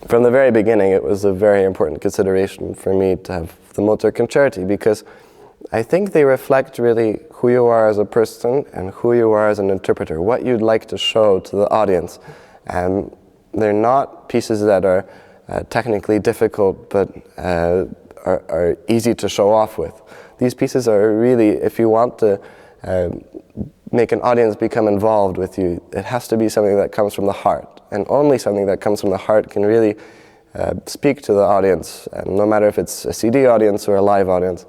from the very beginning, it was a very important consideration for me to have the Mozart concerti, because I think they reflect really who you are as a person and who you are as an interpreter, what you'd like to show to the audience. They're not pieces that are technically difficult, but are easy to show off with. These pieces are really, if you want to make an audience become involved with you, it has to be something that comes from the heart. And only something that comes from the heart can really speak to the audience, no matter if it's a CD audience or a live audience.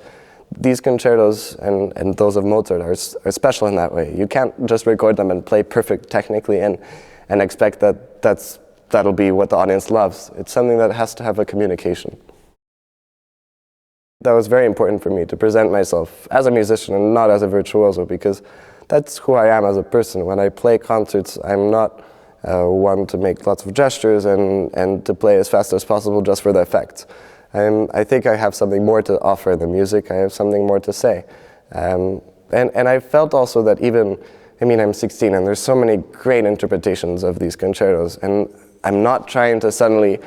These concertos and those of Mozart are special in that way. You can't just record them and play perfect technically and expect that'll be what the audience loves. It's something that has to have a communication. That was very important for me, to present myself as a musician and not as a virtuoso, because that's who I am as a person. When I play concerts, I'm not one to make lots of gestures and to play as fast as possible just for the effect. I think I have something more to offer in the music. I have something more to say. And I felt also that I'm 16 and there's so many great interpretations of these concertos, and I'm not trying to suddenly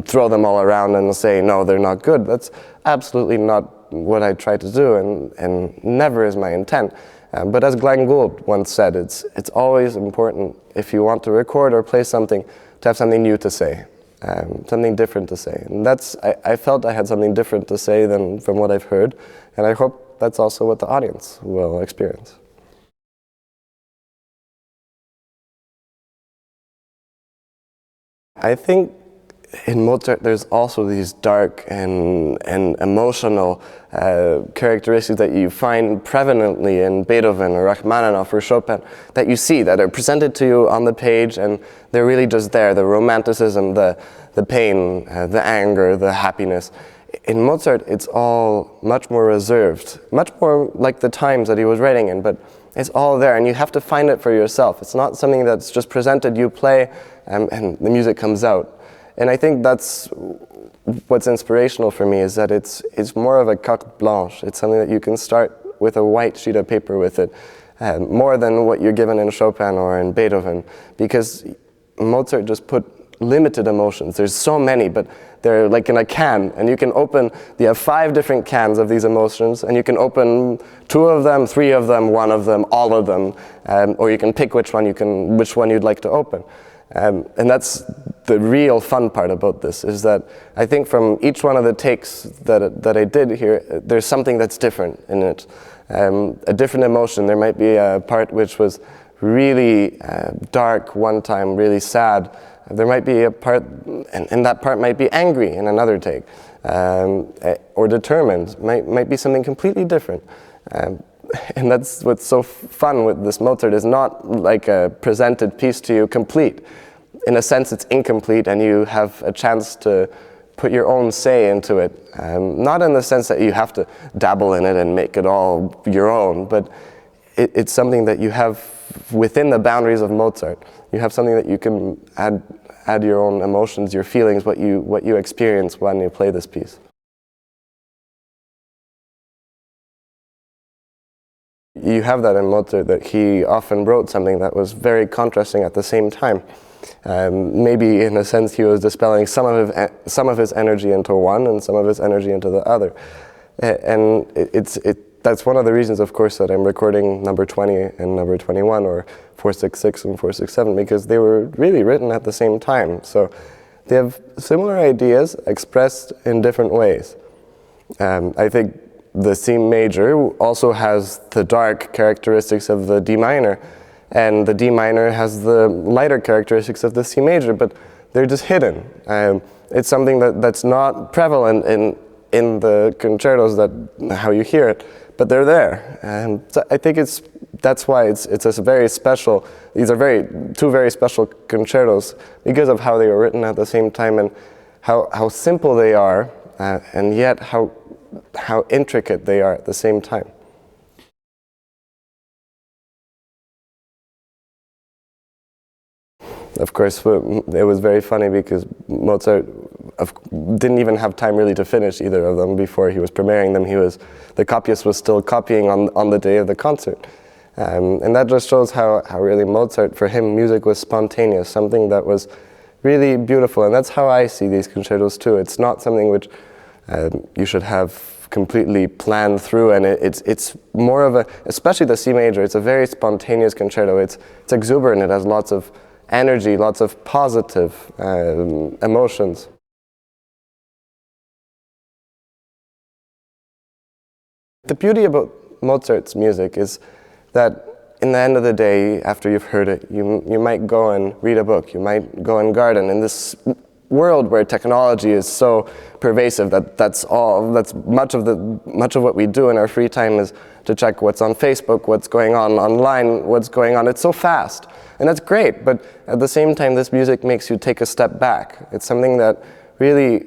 throw them all around and say, no, they're not good. That's absolutely not what I try to do, and never is my intent. But as Glenn Gould once said, it's always important, if you want to record or play something, to have something new to say, something different to say. And I felt I had something different to say than from what I've heard, and I hope that's also what the audience will experience. I think in Mozart there's also these dark and emotional characteristics that you find prevalently in Beethoven or Rachmaninoff or Chopin, that you see, that are presented to you on the page, and they're really just there, the romanticism, the pain, the anger, the happiness. In Mozart it's all much more reserved, much more like the times that he was writing in, but it's all there and you have to find it for yourself. It's not something that's just presented, you play, and the music comes out. And I think that's what's inspirational for me, is that it's more of a carte blanche. It's something that you can start with a white sheet of paper with it, more than what you're given in Chopin or in Beethoven, because Mozart just put limited emotions. There's so many, but they're like in a can, and you can open, you have 5 different cans of these emotions, and you can open 2 of them, 3 of them, 1 of them, all of them, or you can pick which one you'd like to open. And that's the real fun part about this, is that I think from each one of the takes that I did here, there's something that's different in it. A different emotion. There might be a part which was really dark one time, really sad. There might be a part, and that part might be angry in another take, or determined. Might be something completely different. And that's what's so fun with this Mozart, is not like a presented piece to you complete. In a sense, it's incomplete, and you have a chance to put your own say into it. Not in the sense that you have to dabble in it and make it all your own, but it's something that you have within the boundaries of Mozart. You have something that you can add your own emotions, your feelings, what you experience when you play this piece. You have that in Mozart, that he often wrote something that was very contrasting at the same time. Maybe in a sense he was dispelling some of his energy into one and some of his energy into the other. And that's one of the reasons, of course, that I'm recording number 20 and number 21, or 466 and 467, because they were really written at the same time. So they have similar ideas expressed in different ways. I think the C major also has the dark characteristics of the D minor, and the D minor has the lighter characteristics of the C major, but they're just hidden. It's something that's not prevalent in the concertos, how you hear it, but they're there. And so I think that's why it's a very special. These are two very special concertos, because of how they were written at the same time, and how simple they are, and yet how intricate they are at the same time. Of course, it was very funny because Mozart didn't even have time really to finish either of them before he was premiering them. The copyist was still copying on the day of the concert. And that just shows how really Mozart, for him, music was spontaneous, something that was really beautiful, and that's how I see these concertos too. It's not something which you should have completely planned through, and it's more of a, especially the C major, it's a very spontaneous concerto. It's exuberant, it has lots of energy, lots of positive emotions. The beauty about Mozart's music is that in the end of the day, after you've heard it, you might go and read a book, you might go and garden. In this world where technology is so pervasive that's much of what we do in our free time is to check what's on Facebook, what's going on online, what's going on. It's so fast, and that's great, but at the same time this music makes you take a step back. It's something that really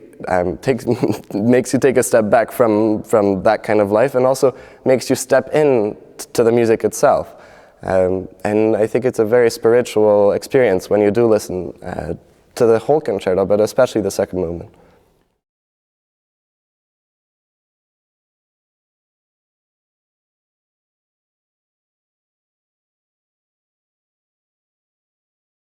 makes you take a step back from that kind of life, and also makes you step in to the music itself. And I think it's a very spiritual experience when you do listen to the whole concerto, but especially the second movement.